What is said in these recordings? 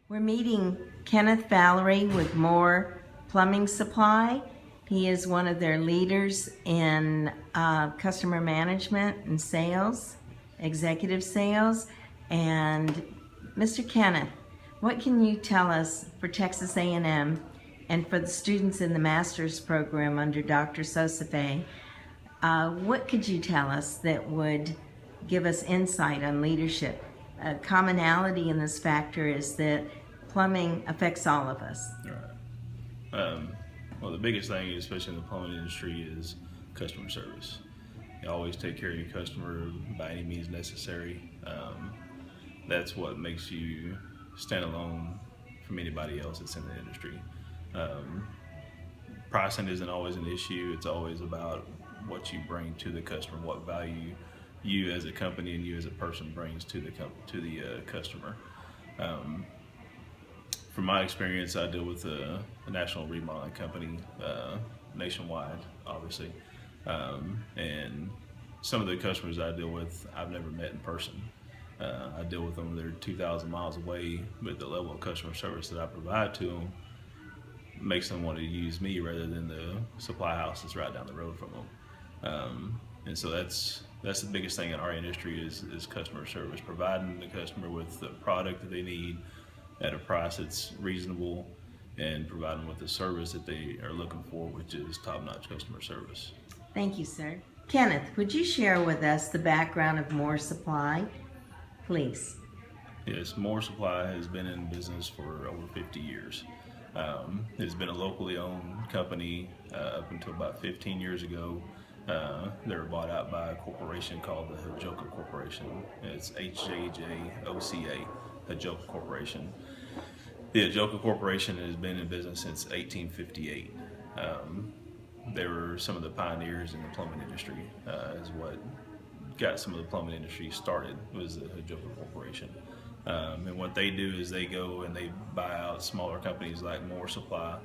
We're meeting Kenneth Valerie with More Plumbing Supply. He is one of their leaders in customer management and sales, executive sales. And Mr. Kenneth, what can you tell us for Texas A&M and for the students in the master's program under Dr. Soso-Fey? What could you tell us that would give us insight on leadership? A commonality in this factor is that plumbing affects all of us. Right. Well, the biggest thing, especially in the plumbing industry, is customer service. You always take care of your customer by any means necessary. That's what makes you stand alone from anybody else that's in the industry. Pricing isn't always an issue. It's always about what you bring to the customer, what value you as a company and you as a person brings to the customer. From my experience, I deal with a national remodeling company nationwide, obviously, and some of the customers I deal with, I've never met in person. I deal with them; they're 2,000 miles away, but the level of customer service that I provide to them makes them want to use me rather than the supply house that's right down the road from them. And so that's the biggest thing in our industry is customer service, providing the customer with the product that they need at a price that's reasonable and providing them with the service that they are looking for, which is top-notch customer service. Thank you, sir. Kenneth, would you share with us the background of More Supply, please? Yes, More Supply has been in business for over 50 years. It's been a locally owned company up until about 15 years ago. They were bought out by a corporation called the Hajoka Corporation. It's HJJOCA, Hajoka Corporation. The Hajoka Corporation has been in business since 1858. They were some of the pioneers in the plumbing industry, is what got some of the plumbing industry started, was the Hajoka Corporation. And what they do is they go and they buy out smaller companies like More Supply,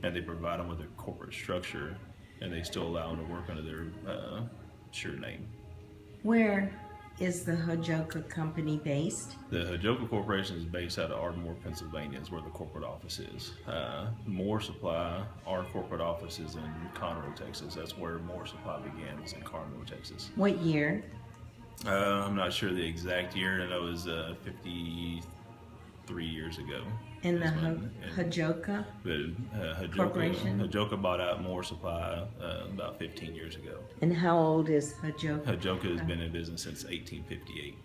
and they provide them with a corporate structure, and they still allow them to work under their sure name. Where is the Hajoka company based? The Hajoka Corporation is based out of Ardmore, Pennsylvania, is where the corporate office is. More Supply, our corporate office is in Conroe, Texas. That's where More Supply began, was in Conroe, Texas. What year? I'm not sure the exact year. I know it was 53 years ago. In the Hajoka Corporation? Hajoka bought out More Supply about 15 years ago. And how old is Hajoka? Hajoka has been in business since 1858.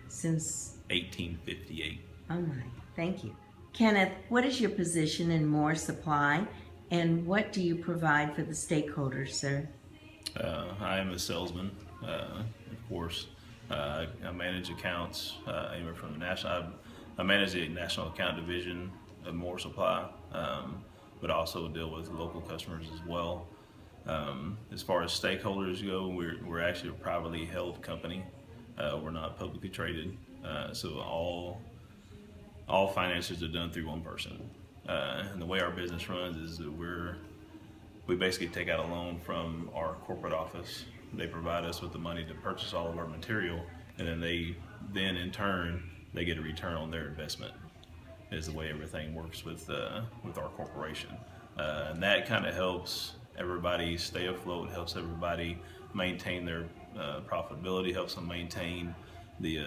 Since 1858. Oh my, thank you. Kenneth, what is your position in More Supply, and what do you provide for the stakeholders, sir? I am a salesman, of course. I manage accounts anywhere from the national. I manage the national account division of More Supply, but also deal with local customers as well. As far as stakeholders go, we're actually a privately held company. We're not publicly traded, so all finances are done through one person. And the way our business runs is that we basically take out a loan from our corporate office. They provide us with the money to purchase all of our material, and then in turn they get a return on their investment. Is the way everything works with our corporation, and that kind of helps everybody stay afloat, helps everybody maintain their profitability, helps them maintain the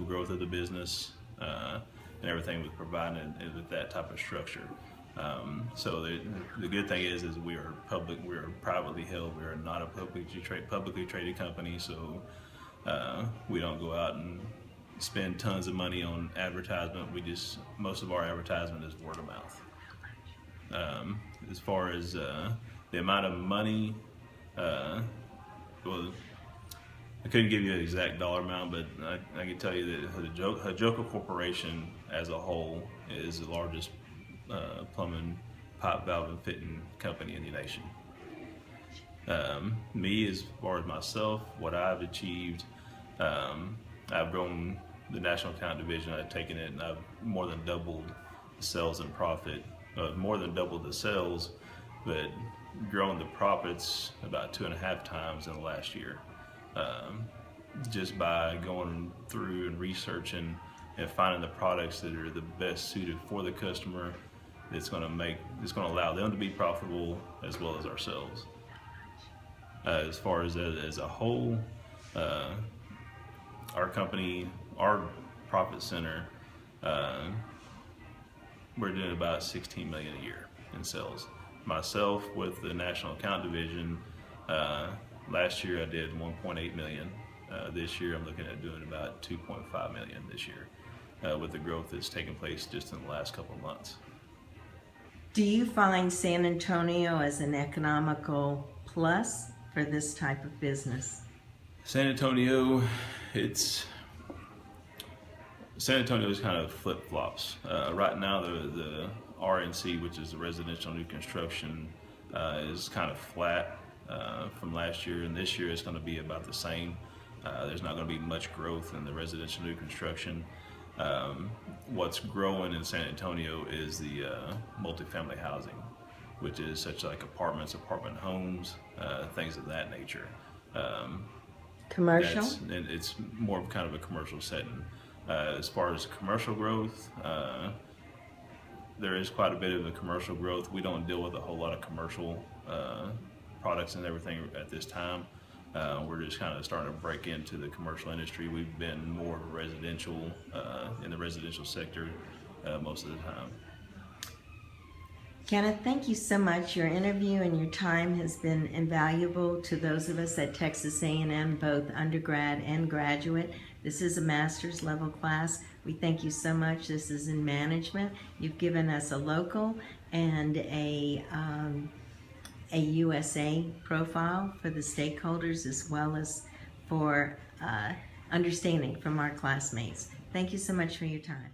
growth of the business, and everything with providing it with that type of structure. So the good thing is we are public. We are privately held. We are not a publicly traded company. So we don't go out and spend tons of money on advertisement. Most of our advertisement is word of mouth. As far as the amount of money, well, I couldn't give you an exact dollar amount, but I can tell you that Hajoka Corporation as a whole is the largest plumbing, pipe, valve, and fitting company in the nation. Me, as far as myself, what I've achieved, I've grown the national account division. I've taken it and I've more than doubled the sales and profit, more than doubled the sales, but grown the profits about 2.5 times in the last year. Just by going through and researching and finding the products that are the best suited for the customer, that's going to allow them to be profitable as well as ourselves. As far as a whole, our company, our profit center, we're doing about $16 million a year in sales. Myself, with the national account division, last year I did 1.8 million. This year I'm looking at doing about 2.5 million this year, with the growth that's taken place just in the last couple of months. Do you find San Antonio as an economical plus for this type of business? San Antonio is kind of flip-flops. Right now the RNC, which is the residential new construction, is kind of flat from last year, and this year it's going to be about the same. There's not going to be much growth in the residential new construction. What's growing in San Antonio is the multifamily housing, which is such like apartments, apartment homes, things of that nature. Commercial? And it's more of kind of a commercial setting. As far as commercial growth, there is quite a bit of a commercial growth. We don't deal with a whole lot of commercial products and everything at this time. We're just kind of starting to break into the commercial industry. We've been more residential, in the residential sector most of the time. Kenneth, thank you so much. Your interview and your time has been invaluable to those of us at Texas A&M, both undergrad and graduate. This is a master's level class. We thank you so much. This is in management. You've given us a local and a USA profile for the stakeholders, as well as for understanding from our classmates. Thank you so much for your time.